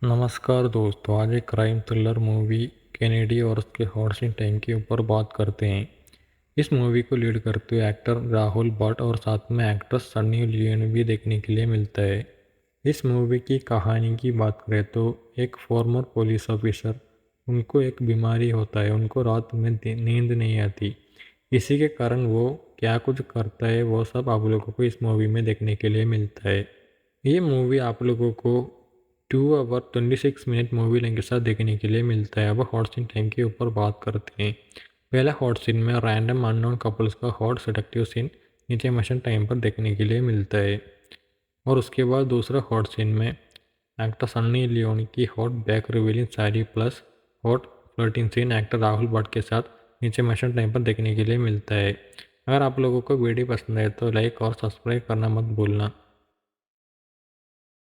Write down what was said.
नमस्कार दोस्तों, आज एक क्राइम थ्रिलर मूवी कैनेडी और उसके हॉट सीन टैंक के ऊपर बात करते हैं। इस मूवी को लीड करते हुए एक्टर राहुल भट्ट और साथ में एक्ट्रेस सन्नी लियोन भी देखने के लिए मिलता है। इस मूवी की कहानी की बात करें तो एक फॉर्मर पुलिस ऑफिसर, उनको एक बीमारी होता है, उनको रात में नींद नहीं आती। इसी के कारण वो क्या कुछ करता है वो सब आप लोगों को इस मूवी में देखने के लिए मिलता है। ये मूवी आप लोगों को 2 आवर 26 मिनट मूवी लेंथ के साथ देखने के लिए मिलता है। अब हॉट सीन टाइम के ऊपर बात करते हैं। पहला हॉट सीन में रैंडम अननोन कपल्स का हॉट सेडक्टिव सीन नीचे मशीन टाइम पर देखने के लिए मिलता है। और उसके बाद दूसरा हॉट सीन में एक्टर सन्नी लियोनी की हॉट बैक रिवीलिंग शायरी plus hot flirting scene actor Rahul Bhatt के साथ नीचे मशीन टाइम पर देखने के लिए मिलता है। अगर आप लोगों को वीडियो पसंद है तो लाइक और सब्सक्राइब करना मत भूलना।